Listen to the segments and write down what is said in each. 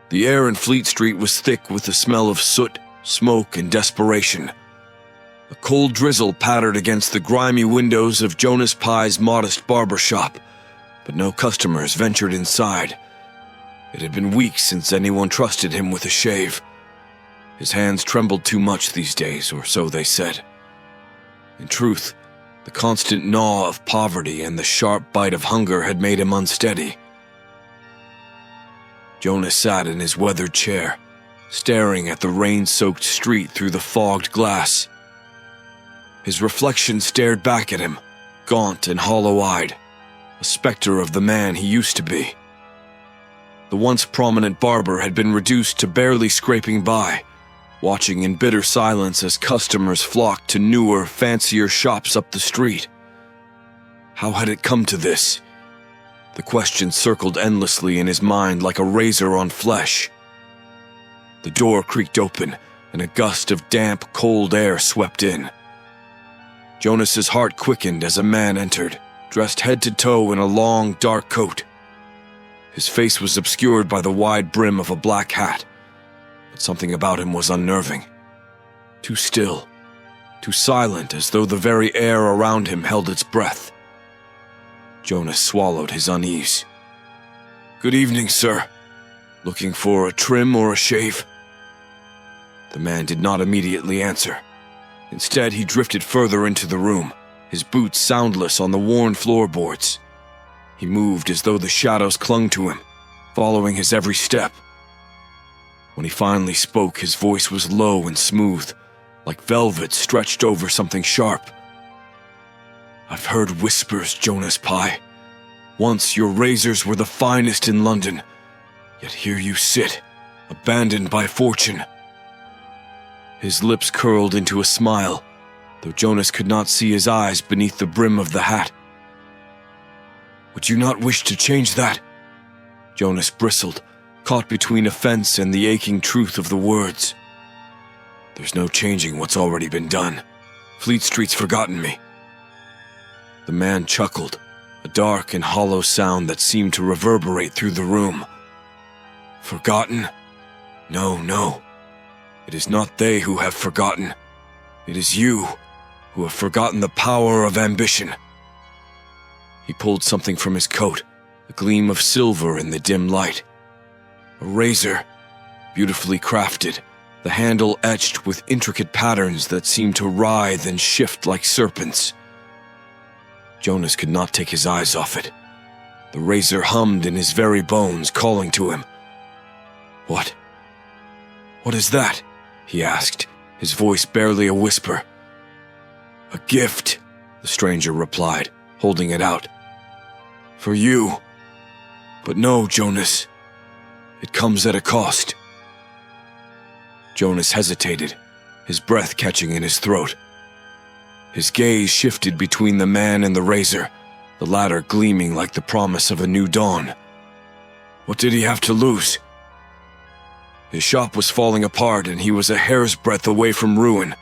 The air in Fleet Street was thick with the smell of soot, smoke, and desperation. A cold drizzle pattered against the grimy windows of Jonas Pye's modest barber shop, but no customers ventured inside. It had been weeks since anyone trusted him with a shave. His hands trembled too much these days, or so they said. In truth, the constant gnaw of poverty and the sharp bite of hunger had made him unsteady. Jonas sat in his weathered chair, staring at the rain-soaked street through the fogged glass. His reflection stared back at him, gaunt and hollow-eyed, a specter of the man he used to be. The once prominent Barber had been reduced to barely scraping by, watching in bitter silence as customers flocked to newer, fancier shops up the street. How had it come to this? The question circled endlessly in his mind like a razor on flesh. The door creaked open, and a gust of damp, cold air swept in. Jonas's heart quickened as a man entered, dressed head to toe in a long, dark coat. His face was obscured by the wide brim of a black hat, but something about him was unnerving. Too still, too silent, as though the very air around him held its breath. Jonas swallowed his unease. "Good evening, sir. Looking for a trim or a shave?" The man did not immediately answer. Instead, he drifted further into the room, his boots soundless on the worn floorboards. He moved as though the shadows clung to him, following his every step. When he finally spoke, his voice was low and smooth, like velvet stretched over something sharp. "I've heard whispers, Jonas Pye. Once your razors were the finest in London, yet here you sit, abandoned by fortune." His lips curled into a smile, though Jonas could not see his eyes beneath the brim of the hat. "Would you not wish to change that?" Jonas bristled, caught between offense and the aching truth of the words. "There's no changing what's already been done. Fleet Street's forgotten me." The man chuckled, a dark and hollow sound that seemed to reverberate through the room. "Forgotten? No, no. It is not they who have forgotten. It is you who have forgotten the power of ambition." He pulled something from his coat, a gleam of silver in the dim light. A razor, beautifully crafted, the handle etched with intricate patterns that seemed to writhe and shift like serpents. Jonas could not take his eyes off it. The razor hummed in his very bones, calling to him. What is that?" he asked, his voice barely a whisper. "A gift," the stranger replied, holding it out. "For you. But no, Jonas. It comes at a cost." Jonas hesitated, his breath catching in his throat. His gaze shifted between the man and the razor, the latter gleaming like the promise of a new dawn. What did he have to lose? His shop was falling apart and he was a hair's breadth away from ruin.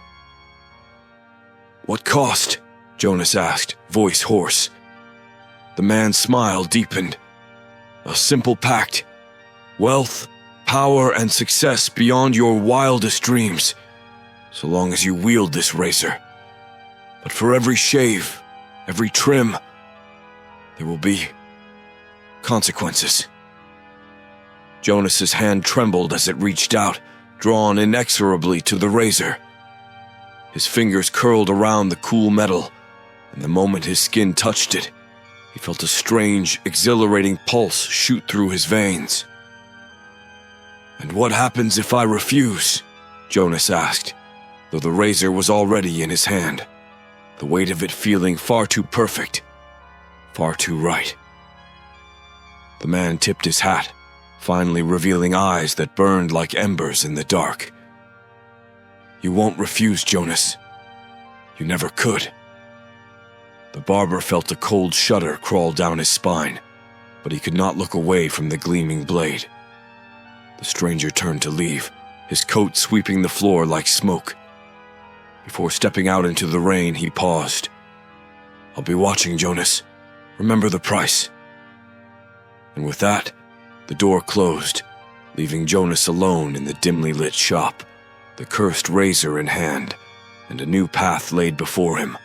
"What cost?" Jonas asked, voice hoarse. The man's smile deepened. "A simple pact. Wealth, power, and success beyond your wildest dreams, so long as you wield this razor. But for every shave, every trim, there will be consequences." Jonas's hand trembled as it reached out, drawn inexorably to the razor. His fingers curled around the cool metal, and the moment his skin touched it, he felt a strange, exhilarating pulse shoot through his veins. "And what happens if I refuse?" Jonas asked, though the razor was already in his hand, the weight of it feeling far too perfect, far too right. The man tipped his hat, finally revealing eyes that burned like embers in the dark. "You won't refuse, Jonas. You never could." The barber felt a cold shudder crawl down his spine, but he could not look away from the gleaming blade. The stranger turned to leave, his coat sweeping the floor like smoke. Before stepping out into the rain, he paused. "I'll be watching, Jonas. Remember the price." And with that, the door closed, leaving Jonas alone in the dimly lit shop, the cursed razor in hand, and a new path laid before him,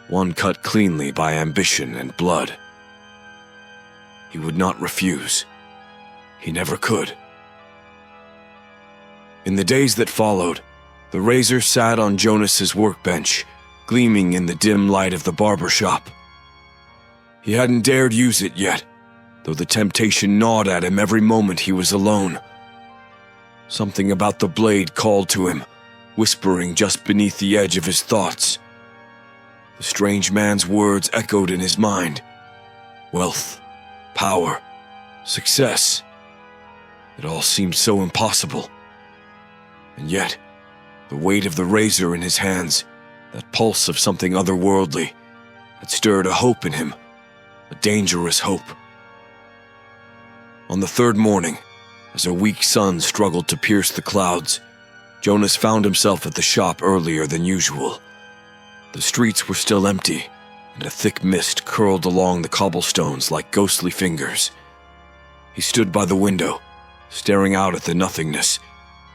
one cut cleanly by ambition and blood. He would not refuse. He never could. In the days that followed, the razor sat on Jonas's workbench, gleaming in the dim light of the barber shop. He hadn't dared use it yet, though the temptation gnawed at him every moment he was alone. Something about the blade called to him, whispering just beneath the edge of his thoughts. The strange man's words echoed in his mind. Wealth, power, success. It all seemed so impossible. And yet, the weight of the razor in his hands, that pulse of something otherworldly, had stirred a hope in him, a dangerous hope. On the third morning, as a weak sun struggled to pierce the clouds, Jonas found himself at the shop earlier than usual. The streets were still empty, and a thick mist curled along the cobblestones like ghostly fingers. He stood by the window, staring out at the nothingness,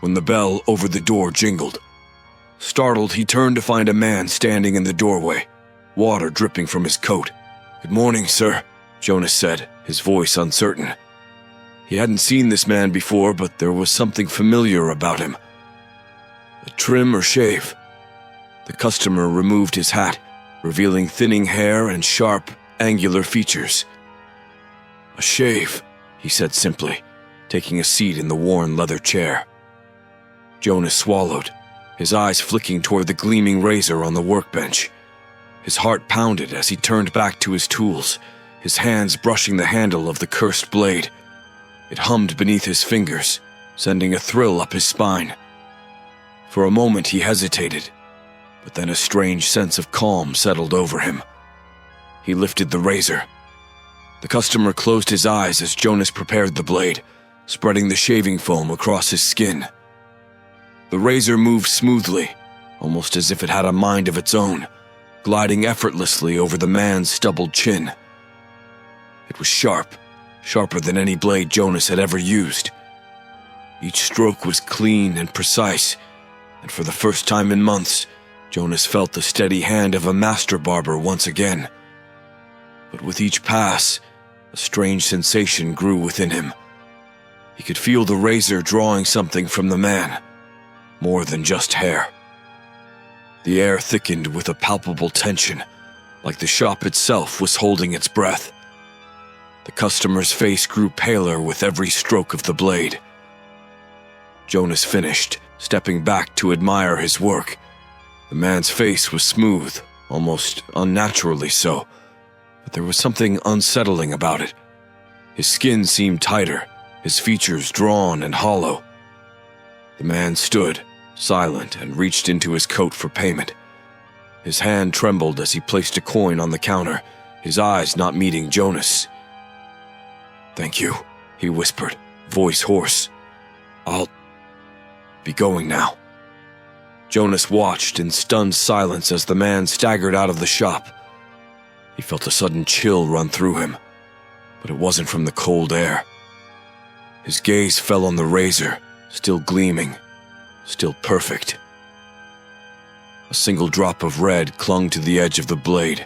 when the bell over the door jingled. Startled, he turned to find a man standing in the doorway, water dripping from his coat. "Good morning, sir," Jonas said, his voice uncertain. He hadn't seen this man before, but there was something familiar about him. A trim or shave? The customer removed his hat, revealing thinning hair and sharp, angular features. "A shave," he said simply, taking a seat in the worn leather chair. Jonas swallowed, his eyes flicking toward the gleaming razor on the workbench. His heart pounded as he turned back to his tools, his hands brushing the handle of the cursed blade. It hummed beneath his fingers, sending a thrill up his spine. For a moment he hesitated, but then a strange sense of calm settled over him. He lifted the razor. The customer closed his eyes as Jonas prepared the blade, spreading the shaving foam across his skin. The razor moved smoothly, almost as if it had a mind of its own, gliding effortlessly over the man's stubbled chin. It was sharp, sharper than any blade Jonas had ever used. Each stroke was clean and precise, and for the first time in months, Jonas felt the steady hand of a master barber once again. But with each pass, a strange sensation grew within him. He could feel the razor drawing something from the man, more than just hair. The air thickened with a palpable tension, like the shop itself was holding its breath. The customer's face grew paler with every stroke of the blade. Jonas finished, stepping back to admire his work. The man's face was smooth, almost unnaturally so, but there was something unsettling about it. His skin seemed tighter, his features drawn and hollow. The man stood, silent, and reached into his coat for payment. His hand trembled as he placed a coin on the counter, his eyes not meeting Jonas. "Thank you," he whispered, voice hoarse. "I'll be going now." Jonas watched in stunned silence as the man staggered out of the shop. He felt a sudden chill run through him, but it wasn't from the cold air. His gaze fell on the razor, still gleaming, still perfect. A single drop of red clung to the edge of the blade,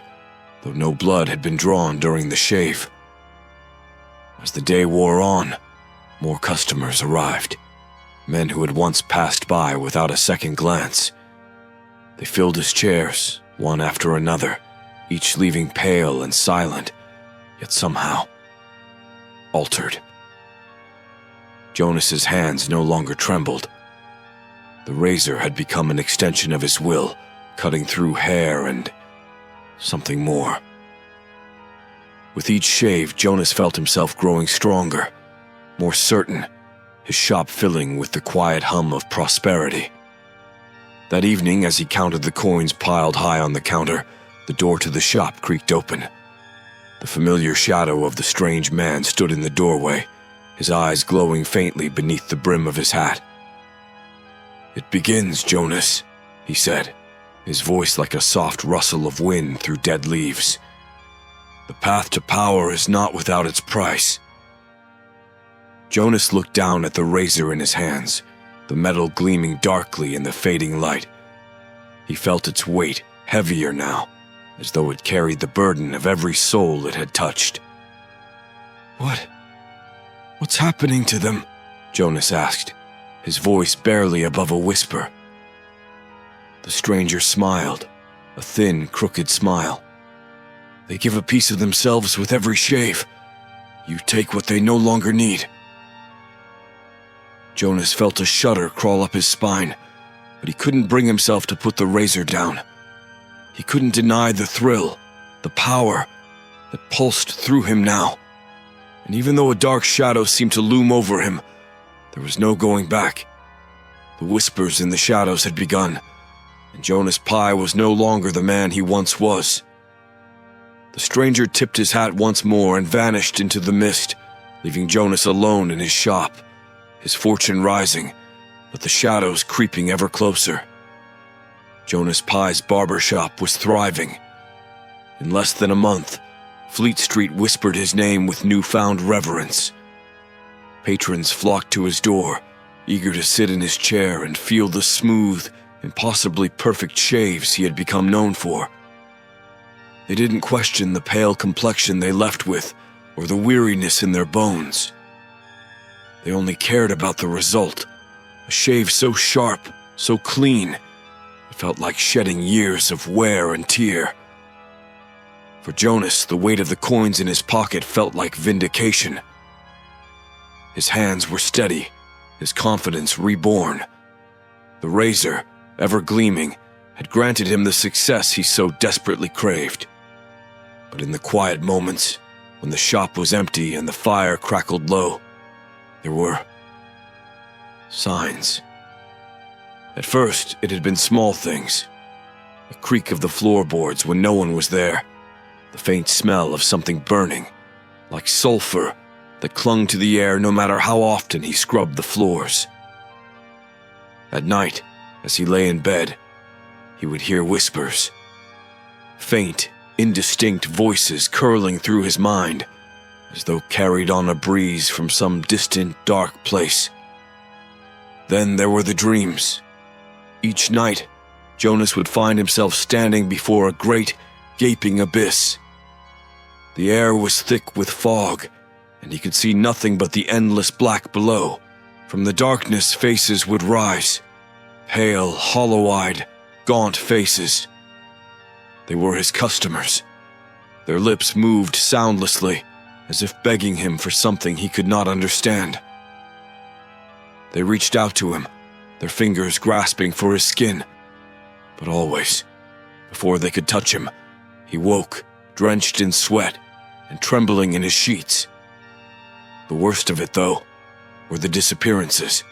though no blood had been drawn during the shave. As the day wore on, more customers arrived, men who had once passed by without a second glance. They filled his chairs, one after another, each leaving pale and silent, yet somehow altered. Jonas's hands no longer trembled. The razor had become an extension of his will, cutting through hair and something more. With each shave, Jonas felt himself growing stronger, more certain, his shop filling with the quiet hum of prosperity. That evening, as he counted the coins piled high on the counter, the door to the shop creaked open. The familiar shadow of the strange man stood in the doorway, his eyes glowing faintly beneath the brim of his hat. "It begins, Jonas," he said, his voice like a soft rustle of wind through dead leaves. "The path to power is not without its price." Jonas looked down at the razor in his hands, the metal gleaming darkly in the fading light. He felt its weight, heavier now, as though it carried the burden of every soul it had touched. What's happening to them? Jonas asked, his voice barely above a whisper. The stranger smiled, a thin, crooked smile. They give a piece of themselves with every shave. You take what they no longer need. Jonas felt a shudder crawl up his spine, but he couldn't bring himself to put the razor down. He couldn't deny the thrill, the power that pulsed through him now. And even though a dark shadow seemed to loom over him, there was no going back. The whispers in the shadows had begun, and Jonas Pye was no longer the man he once was. The stranger tipped his hat once more and vanished into the mist, leaving Jonas alone in his shop, his fortune rising, but the shadows creeping ever closer. Jonas Pye's barber shop was thriving. In less than a month, Fleet Street whispered his name with newfound reverence. Patrons flocked to his door, eager to sit in his chair and feel the smooth, impossibly perfect shaves he had become known for. They didn't question the pale complexion they left with, or the weariness in their bones. They only cared about the result, a shave so sharp, so clean, it felt like shedding years of wear and tear. For Jonas, the weight of the coins in his pocket felt like vindication. His hands were steady, his confidence reborn. The razor, ever gleaming, had granted him the success he so desperately craved. But in the quiet moments, when the shop was empty and the fire crackled low, there were signs. At first, it had been small things. A creak of the floorboards when no one was there, the faint smell of something burning, like sulfur, that clung to the air no matter how often he scrubbed the floors. At night, as he lay in bed, he would hear whispers. Faint, indistinct voices curling through his mind, as though carried on a breeze from some distant, dark place. Then there were the dreams. Each night, Jonas would find himself standing before a great, gaping abyss. The air was thick with fog, and he could see nothing but the endless black below. From the darkness, faces would rise, pale, hollow-eyed, gaunt faces. They were his customers. Their lips moved soundlessly, as if begging him for something he could not understand. They reached out to him, their fingers grasping for his skin. But always, before they could touch him, he woke, drenched in sweat and trembling in his sheets. The worst of it, though, were the disappearances.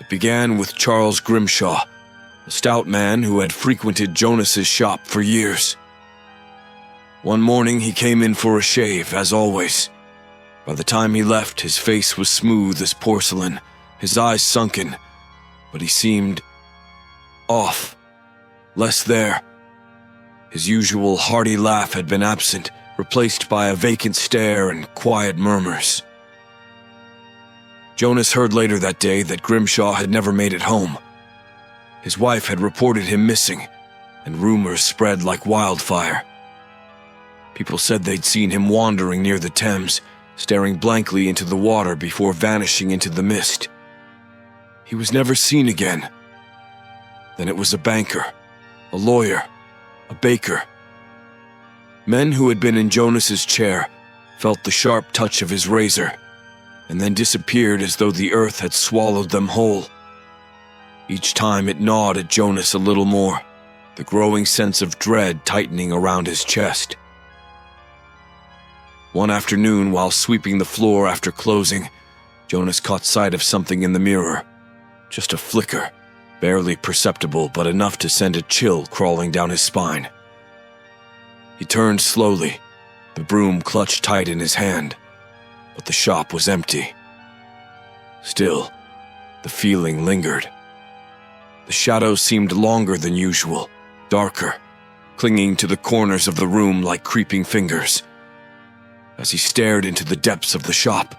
It began with Charles Grimshaw, a stout man who had frequented Jonas's shop for years. One morning he came in for a shave, as always. By the time he left, his face was smooth as porcelain, his eyes sunken, but he seemed off, less there. His usual hearty laugh had been absent, replaced by a vacant stare and quiet murmurs. Jonas heard later that day that Grimshaw had never made it home. His wife had reported him missing, and rumors spread like wildfire. People said they'd seen him wandering near the Thames, staring blankly into the water before vanishing into the mist. He was never seen again. Then it was a banker, a lawyer, a baker. Men who had been in Jonas's chair felt the sharp touch of his razor, and then disappeared as though the earth had swallowed them whole. Each time it gnawed at Jonas a little more, the growing sense of dread tightening around his chest. One afternoon, while sweeping the floor after closing, Jonas caught sight of something in the mirror. Just a flicker, barely perceptible but enough to send a chill crawling down his spine. He turned slowly, the broom clutched tight in his hand, but the shop was empty. Still, the feeling lingered. The shadows seemed longer than usual, darker, clinging to the corners of the room like creeping fingers. As he stared into the depths of the shop,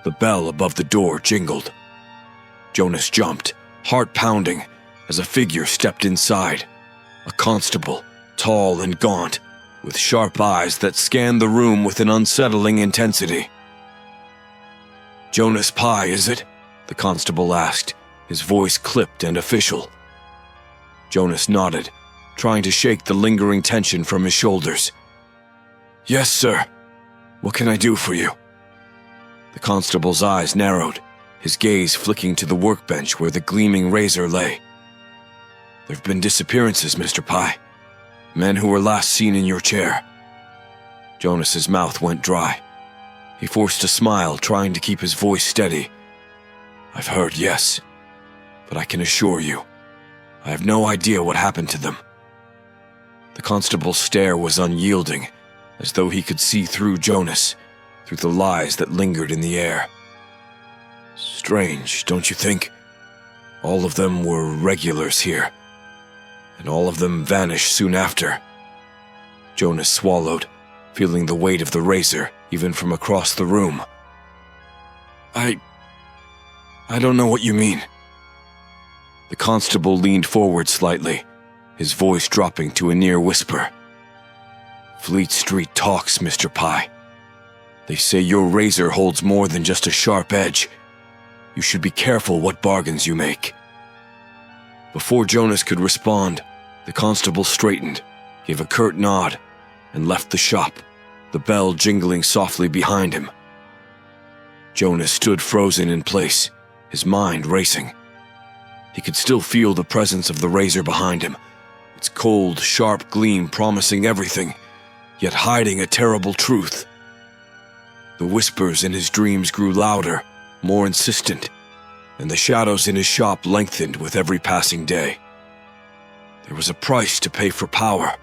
the bell above the door jingled. Jonas jumped, heart pounding, as a figure stepped inside. A constable, tall and gaunt, with sharp eyes that scanned the room with an unsettling intensity. "Jonas Pye, is it?" the constable asked, his voice clipped and official. Jonas nodded, trying to shake the lingering tension from his shoulders. "Yes, sir. What can I do for you?" The constable's eyes narrowed, his gaze flicking to the workbench where the gleaming razor lay. "There have been disappearances, Mr. Pye. Men who were last seen in your chair." Jonas's mouth went dry. He forced a smile, trying to keep his voice steady. "I've heard, yes. But I can assure you, I have no idea what happened to them." The constable's stare was unyielding, as though he could see through Jonas, through the lies that lingered in the air. "Strange, don't you think? All of them were regulars here, and all of them vanished soon after." Jonas swallowed, feeling the weight of the razor even from across the room. I don't know what you mean." The constable leaned forward slightly, his voice dropping to a near whisper. "Fleet Street talks, Mr. Pye. They say your razor holds more than just a sharp edge. You should be careful what bargains you make." Before Jonas could respond, the constable straightened, gave a curt nod, and left the shop, the bell jingling softly behind him. Jonas stood frozen in place, his mind racing. He could still feel the presence of the razor behind him, its cold, sharp gleam promising everything, yet hiding a terrible truth. The whispers in his dreams grew louder, more insistent, and the shadows in his shop lengthened with every passing day. There was a price to pay for power,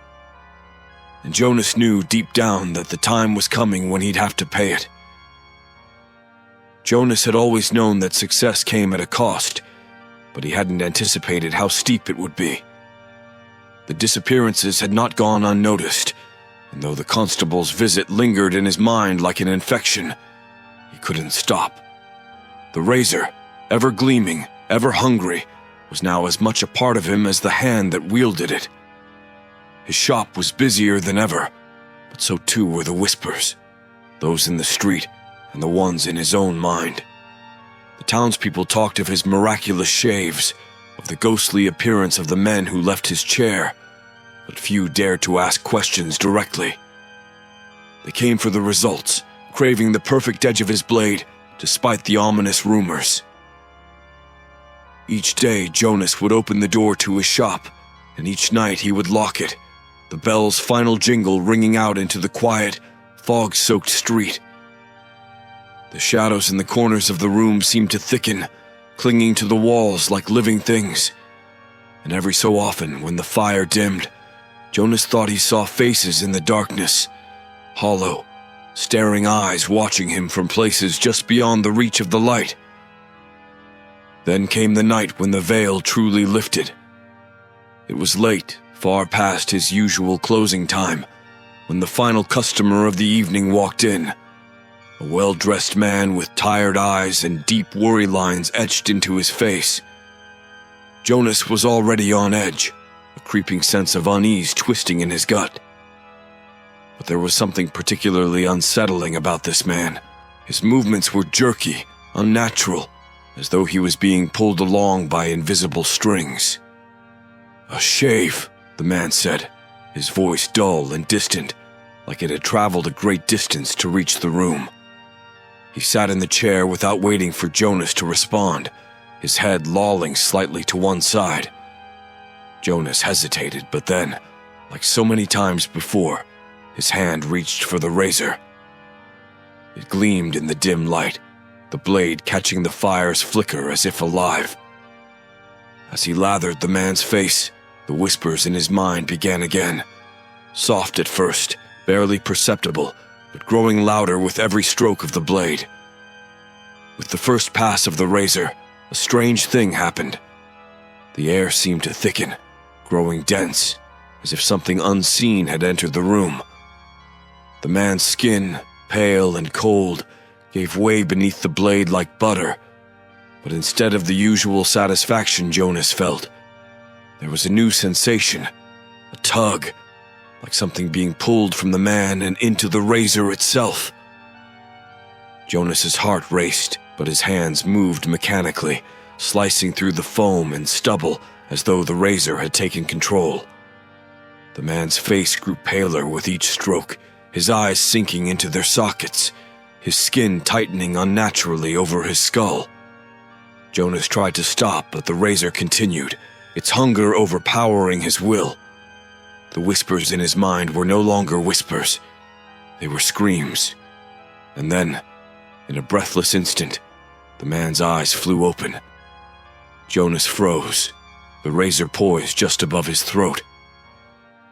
and Jonas knew deep down that the time was coming when he'd have to pay it. Jonas had always known that success came at a cost, but he hadn't anticipated how steep it would be. The disappearances had not gone unnoticed, and though the constable's visit lingered in his mind like an infection, he couldn't stop. The razor, ever gleaming, ever hungry, was now as much a part of him as the hand that wielded it. His shop was busier than ever, but so too were the whispers, those in the street and the ones in his own mind. The townspeople talked of his miraculous shaves, of the ghostly appearance of the men who left his chair, but few dared to ask questions directly. They came for the results, craving the perfect edge of his blade, despite the ominous rumors. Each day, Jonas would open the door to his shop, and each night he would lock it, the bell's final jingle ringing out into the quiet, fog-soaked street. The shadows in the corners of the room seemed to thicken, clinging to the walls like living things. And every so often, when the fire dimmed, Jonas thought he saw faces in the darkness, hollow, staring eyes watching him from places just beyond the reach of the light. Then came the night when the veil truly lifted. It was late, far past his usual closing time, when the final customer of the evening walked in. A well-dressed man with tired eyes and deep worry lines etched into his face. Jonas was already on edge, a creeping sense of unease twisting in his gut. But there was something particularly unsettling about this man. His movements were jerky, unnatural, as though he was being pulled along by invisible strings. "A shave," the man said, his voice dull and distant, like it had traveled a great distance to reach the room. He sat in the chair without waiting for Jonas to respond, his head lolling slightly to one side. Jonas hesitated, but then, like so many times before, his hand reached for the razor. It gleamed in the dim light, the blade catching the fire's flicker as if alive. As he lathered the man's face, the whispers in his mind began again, soft at first, barely perceptible, but growing louder with every stroke of the blade. With the first pass of the razor, a strange thing happened. The air seemed to thicken, growing dense, as if something unseen had entered the room. The man's skin, pale and cold, gave way beneath the blade like butter. But instead of the usual satisfaction Jonas felt, there was a new sensation, a tug, like something being pulled from the man and into the razor itself. Jonas's heart raced, but his hands moved mechanically, slicing through the foam and stubble as though the razor had taken control. The man's face grew paler with each stroke, his eyes sinking into their sockets, his skin tightening unnaturally over his skull. Jonas tried to stop, but the razor continued, its hunger overpowering his will. The whispers in his mind were no longer whispers. They were screams. And then, in a breathless instant, the man's eyes flew open. Jonas froze, the razor poised just above his throat.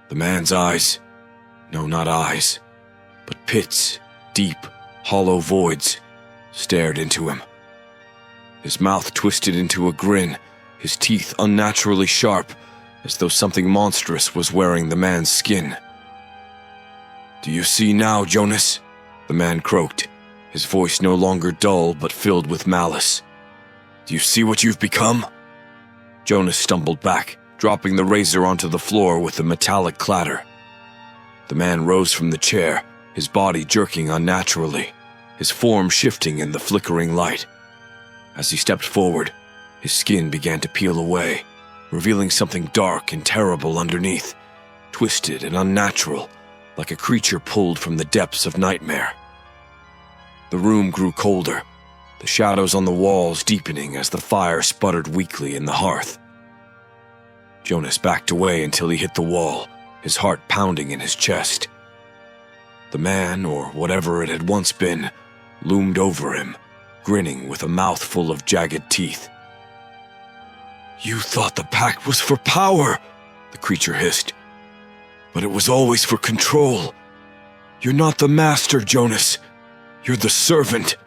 The man's eyes, no, not eyes, but pits, deep, hollow voids, stared into him. His mouth twisted into a grin, his teeth unnaturally sharp, as though something monstrous was wearing the man's skin. "Do you see now, Jonas?" the man croaked, his voice no longer dull but filled with malice. "Do you see what you've become?" Jonas stumbled back, dropping the razor onto the floor with a metallic clatter. The man rose from the chair, his body jerking unnaturally, his form shifting in the flickering light. As he stepped forward, his skin began to peel away, revealing something dark and terrible underneath, twisted and unnatural, like a creature pulled from the depths of nightmare. The room grew colder, the shadows on the walls deepening as the fire sputtered weakly in the hearth. Jonas backed away until he hit the wall, his heart pounding in his chest. The man, or whatever it had once been, loomed over him, grinning with a mouth full of jagged teeth. "You thought the pact was for power," the creature hissed. "But it was always for control. You're not the master, Jonas. You're the servant."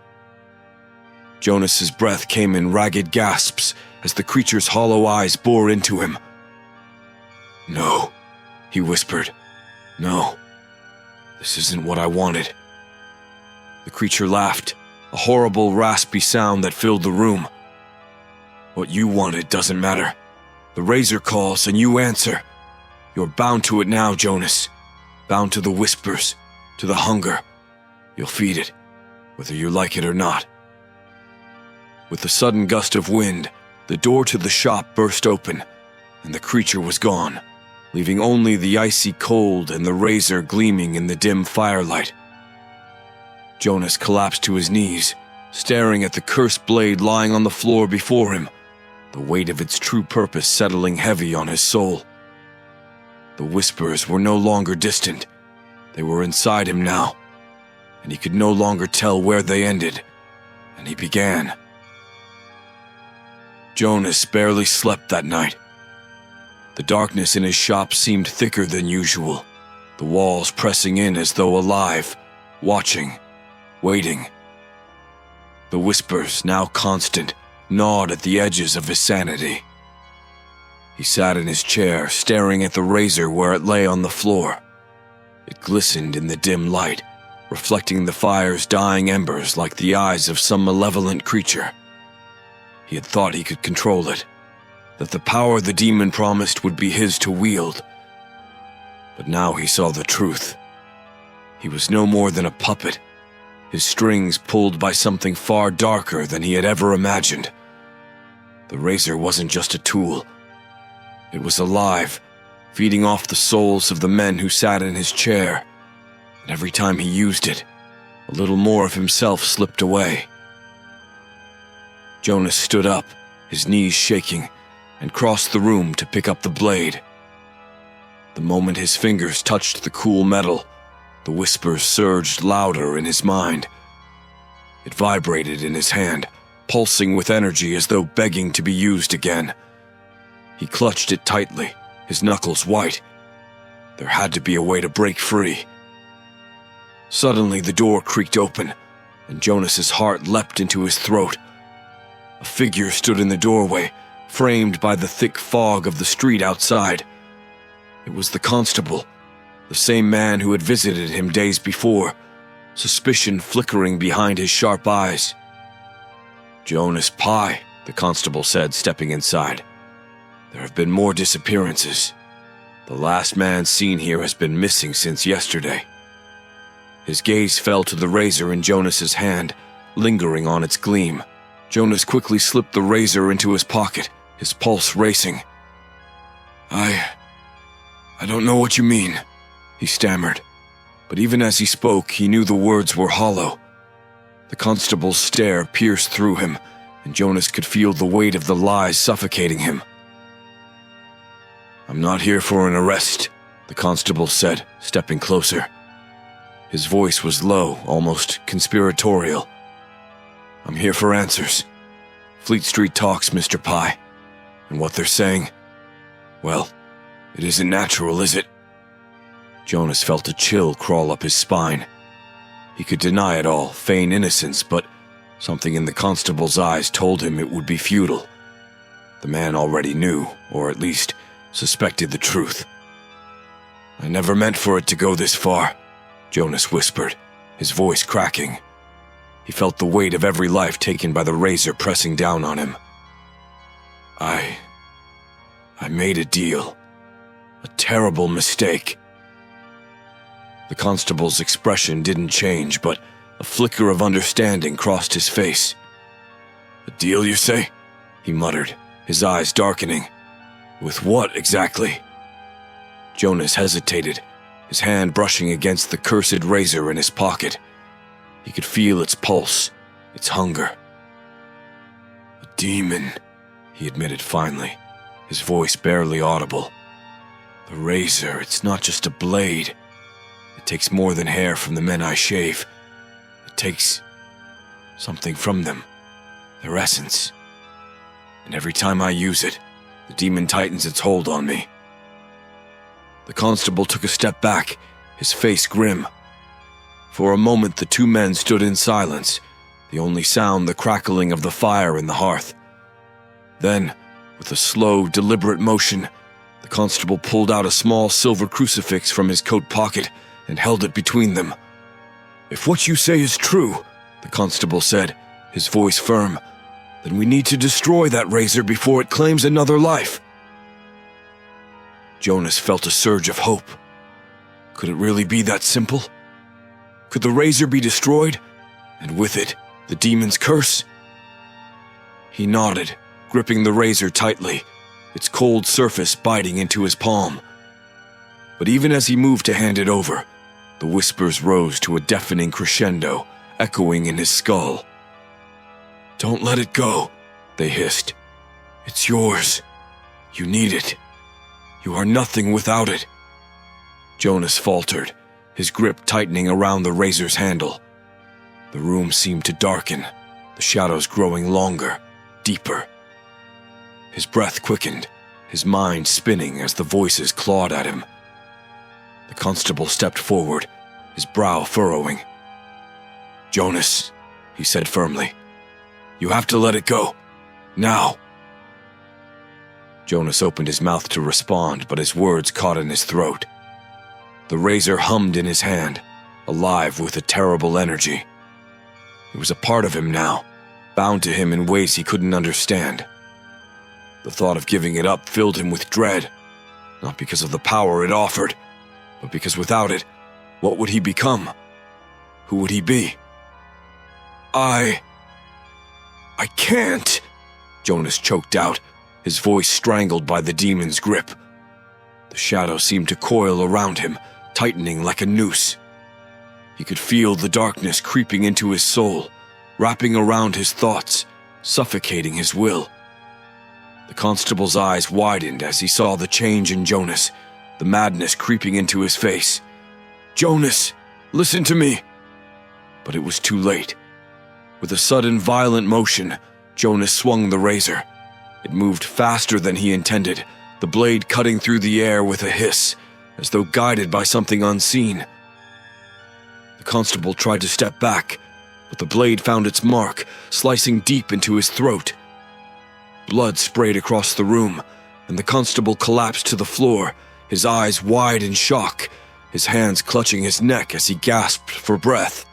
Jonas's breath came in ragged gasps as the creature's hollow eyes bore into him. "No," he whispered. "No. This isn't what I wanted." The creature laughed, a horrible, raspy sound that filled the room. "What you wanted doesn't matter. The razor calls and you answer. You're bound to it now, Jonas. Bound to the whispers, to the hunger. You'll feed it, whether you like it or not." With a sudden gust of wind, the door to the shop burst open, and the creature was gone, leaving only the icy cold and the razor gleaming in the dim firelight. Jonas collapsed to his knees, staring at the cursed blade lying on the floor before him, the weight of its true purpose settling heavy on his soul. The whispers were no longer distant. They were inside him now, and he could no longer tell where they ended, and he began. Jonas barely slept that night. The darkness in his shop seemed thicker than usual, the walls pressing in as though alive, watching, waiting. The whispers, now constant, gnawed at the edges of his sanity. He sat in his chair, staring at the razor where it lay on the floor. It glistened in the dim light, reflecting the fire's dying embers like the eyes of some malevolent creature. He had thought he could control it, that the power the demon promised would be his to wield. But now he saw the truth. He was no more than a puppet, his strings pulled by something far darker than he had ever imagined. The razor wasn't just a tool. It was alive, feeding off the souls of the men who sat in his chair, and every time he used it, a little more of himself slipped away. Jonas stood up, his knees shaking, and crossed the room to pick up the blade. The moment his fingers touched the cool metal, the whispers surged louder in his mind. It vibrated in his hand, pulsing with energy as though begging to be used again. He clutched it tightly, his knuckles white. There had to be a way to break free. Suddenly the door creaked open, and Jonas's heart leapt into his throat. A figure stood in the doorway, framed by the thick fog of the street outside. It was the constable, the same man who had visited him days before, suspicion flickering behind his sharp eyes. "Jonas Pye," the constable said, stepping inside. "There have been more disappearances. The last man seen here has been missing since yesterday." His gaze fell to the razor in Jonas's hand, lingering on its gleam. Jonas quickly slipped the razor into his pocket, his pulse racing. I don't know what you mean," he stammered. But even as he spoke, he knew the words were hollow. The constable's stare pierced through him, and Jonas could feel the weight of the lies suffocating him. "I'm not here for an arrest," the constable said, stepping closer. His voice was low, almost conspiratorial. "I'm here for answers. Fleet Street talks, Mr. Pye. And what they're saying, well, it isn't natural, is it?" Jonas felt a chill crawl up his spine. He could deny it all, feign innocence, but something in the constable's eyes told him it would be futile. The man already knew, or at least suspected the truth. "I never meant for it to go this far," Jonas whispered, his voice cracking. He felt the weight of every life taken by the razor pressing down on him. I made a deal. A terrible mistake." The constable's expression didn't change, but a flicker of understanding crossed his face. "A deal, you say?" he muttered, his eyes darkening. "With what exactly?" Jonas hesitated, his hand brushing against the cursed razor in his pocket. He could feel its pulse, its hunger. "A demon," he admitted finally, his voice barely audible. "The razor, it's not just a blade. It takes more than hair from the men I shave. It takes something from them, their essence. And every time I use it, the demon tightens its hold on me." The constable took a step back, his face grim. For a moment the two men stood in silence, the only sound the crackling of the fire in the hearth. Then, with a slow, deliberate motion, the constable pulled out a small silver crucifix from his coat pocket and held it between them. "If what you say is true," the constable said, his voice firm, "then we need to destroy that razor before it claims another life." Jonas felt a surge of hope. Could it really be that simple? Could the razor be destroyed, and with it, the demon's curse? He nodded, gripping the razor tightly, its cold surface biting into his palm. But even as he moved to hand it over, the whispers rose to a deafening crescendo, echoing in his skull. "Don't let it go," they hissed. "It's yours. You need it. You are nothing without it." Jonas faltered, his grip tightening around the razor's handle. The room seemed to darken, the shadows growing longer, deeper. His breath quickened, his mind spinning as the voices clawed at him. The constable stepped forward, his brow furrowing. "Jonas," he said firmly, "you have to let it go. Now." Jonas opened his mouth to respond, but his words caught in his throat. The razor hummed in his hand, alive with a terrible energy. It was a part of him now, bound to him in ways he couldn't understand. The thought of giving it up filled him with dread, not because of the power it offered, but because without it, what would he become? Who would he be? I can't," Jonas choked out, his voice strangled by the demon's grip. The shadow seemed to coil around him, tightening like a noose. He could feel the darkness creeping into his soul, wrapping around his thoughts, suffocating his will. The constable's eyes widened as he saw the change in Jonas, the madness creeping into his face. "Jonas, listen to me!" But it was too late. With a sudden violent motion, Jonas swung the razor. It moved faster than he intended, the blade cutting through the air with a hiss, as though guided by something unseen. The constable tried to step back, but the blade found its mark, slicing deep into his throat. Blood sprayed across the room, and the constable collapsed to the floor, his eyes wide in shock, his hands clutching his neck as he gasped for breath.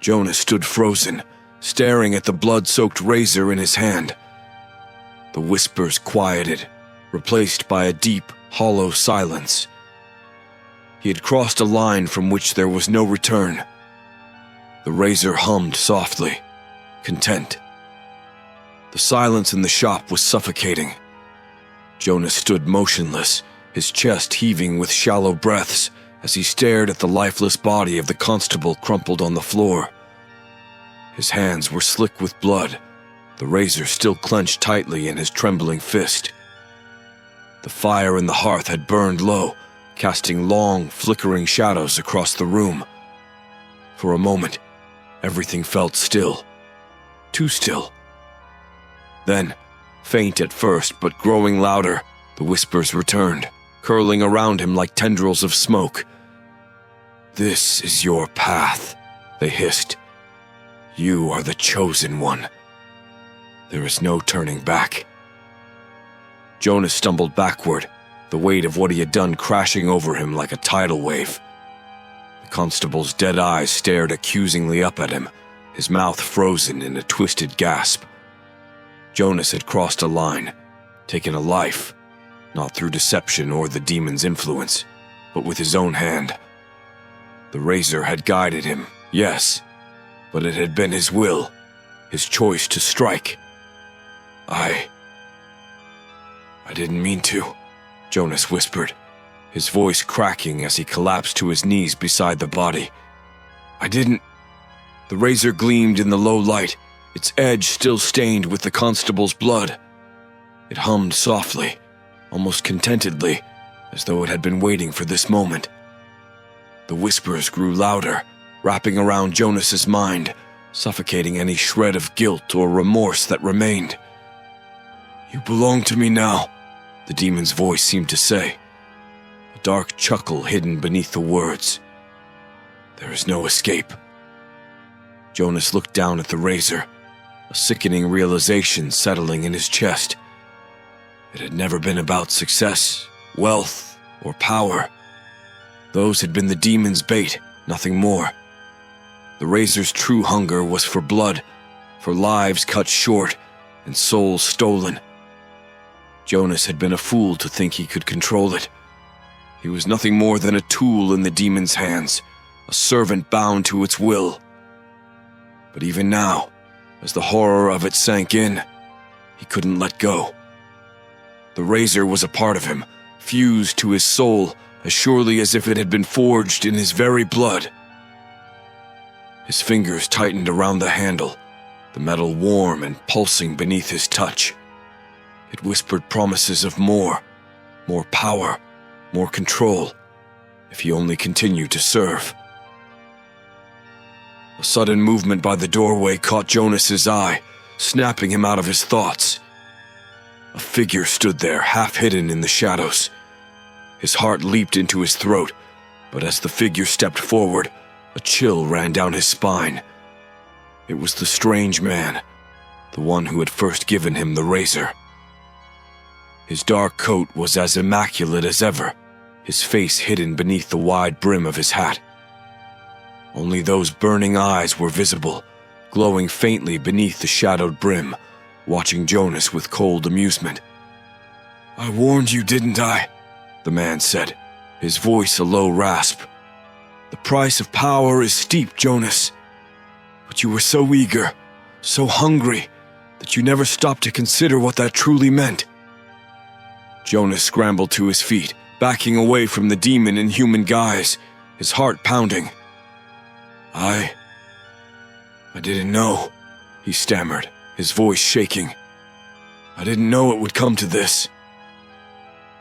Jonas stood frozen, staring at the blood-soaked razor in his hand. The whispers quieted, replaced by a deep, hollow silence. He had crossed a line from which there was no return. The razor hummed softly, content. The silence in the shop was suffocating. Jonas stood motionless, his chest heaving with shallow breaths as he stared at the lifeless body of the constable crumpled on the floor. His hands were slick with blood, the razor still clenched tightly in his trembling fist. The fire in the hearth had burned low, casting long, flickering shadows across the room. For a moment, everything felt still. Too still. Then, faint at first but growing louder, the whispers returned, curling around him like tendrils of smoke. "This is your path," they hissed. "You are the chosen one. There is no turning back." Jonas stumbled backward, the weight of what he had done crashing over him like a tidal wave. The constable's dead eyes stared accusingly up at him, his mouth frozen in a twisted gasp. Jonas had crossed a line, taken a life, not through deception or the demon's influence, but with his own hand. The razor had guided him, yes, but it had been his will, his choice to strike. I didn't mean to," Jonas whispered, his voice cracking as he collapsed to his knees beside the body. "I didn't." The razor gleamed in the low light, its edge still stained with the constable's blood. It hummed softly, almost contentedly, as though it had been waiting for this moment. The whispers grew louder, wrapping around Jonas's mind, suffocating any shred of guilt or remorse that remained. "You belong to me now," the demon's voice seemed to say, a dark chuckle hidden beneath the words. "There is no escape." Jonas looked down at the razor, a sickening realization settling in his chest. It had never been about success, wealth, or power. Those had been the demon's bait, nothing more. The razor's true hunger was for blood, for lives cut short and souls stolen. Jonas had been a fool to think he could control it. He was nothing more than a tool in the demon's hands, a servant bound to its will. But even now, as the horror of it sank in, he couldn't let go. The razor was a part of him, fused to his soul as surely as if it had been forged in his very blood. His fingers tightened around the handle, the metal warm and pulsing beneath his touch. It whispered promises of more power, more control, if he only continued to serve. A sudden movement by the doorway caught Jonas's eye, snapping him out of his thoughts. A figure stood there, half hidden in the shadows. His heart leaped into his throat, but as the figure stepped forward, a chill ran down his spine. It was the strange man, the one who had first given him the razor. His dark coat was as immaculate as ever, his face hidden beneath the wide brim of his hat. Only those burning eyes were visible, glowing faintly beneath the shadowed brim, watching Jonas with cold amusement. "I warned you, didn't I?" the man said, his voice a low rasp. "The price of power is steep, Jonas. But you were so eager, so hungry, that you never stopped to consider what that truly meant." Jonas scrambled to his feet, backing away from the demon in human guise, his heart pounding. I didn't know," he stammered, his voice shaking. "I didn't know it would come to this."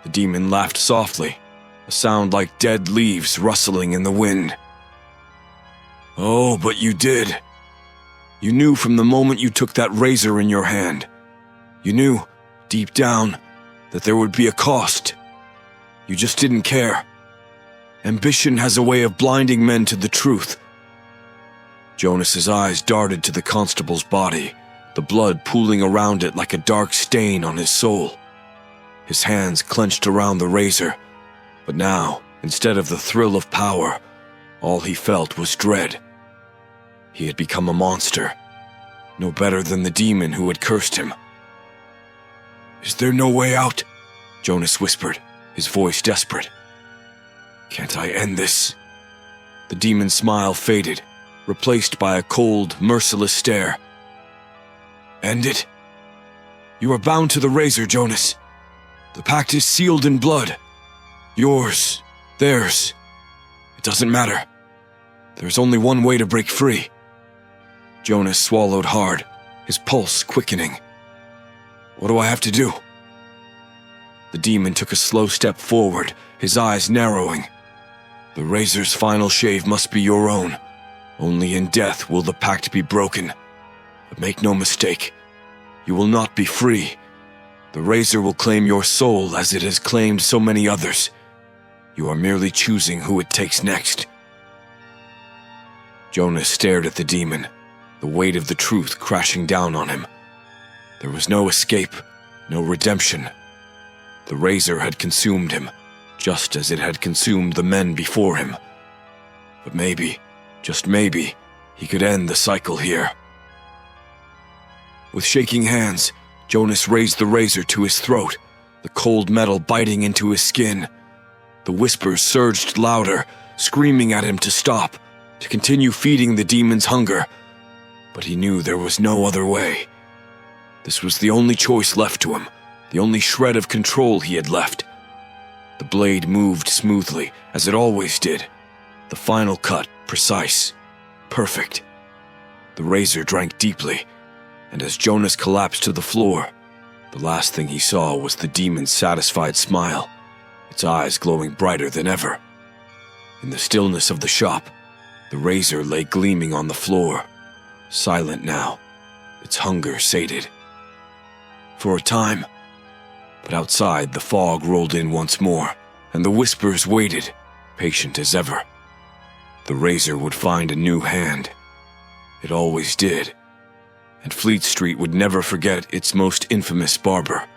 The demon laughed softly, a sound like dead leaves rustling in the wind. "Oh, but you did. You knew from the moment you took that razor in your hand. You knew, deep down, that there would be a cost. You just didn't care. Ambition has a way of blinding men to the truth." Jonas's eyes darted to the constable's body, the blood pooling around it like a dark stain on his soul. His hands clenched around the razor, but now, instead of the thrill of power, all he felt was dread. He had become a monster, no better than the demon who had cursed him. "Is there no way out?" Jonas whispered, his voice desperate. "Can't I end this?" The demon's smile faded, replaced by a cold, merciless stare. "End it? You are bound to the razor, Jonas. The pact is sealed in blood. Yours, theirs. It doesn't matter. There's only one way to break free." Jonas swallowed hard, his pulse quickening. "What do I have to do?" The demon took a slow step forward, his eyes narrowing. "The razor's final shave must be your own. Only in death will the pact be broken. But make no mistake, you will not be free. The razor will claim your soul as it has claimed so many others. You are merely choosing who it takes next." Jonas stared at the demon, the weight of the truth crashing down on him. There was no escape, no redemption. The razor had consumed him, just as it had consumed the men before him. But maybe, just maybe, he could end the cycle here. With shaking hands, Jonas raised the razor to his throat, the cold metal biting into his skin. The whispers surged louder, screaming at him to stop, to continue feeding the demon's hunger. But he knew there was no other way. This was the only choice left to him, the only shred of control he had left. The blade moved smoothly, as it always did. The final cut, precise, perfect. The razor drank deeply, and as Jonas collapsed to the floor, the last thing he saw was the demon's satisfied smile, its eyes glowing brighter than ever. In the stillness of the shop, the razor lay gleaming on the floor, silent now, its hunger sated. For a time, but outside the fog rolled in once more, and the whispers waited, patient as ever. The razor would find a new hand. It always did. And Fleet Street would never forget its most infamous barber.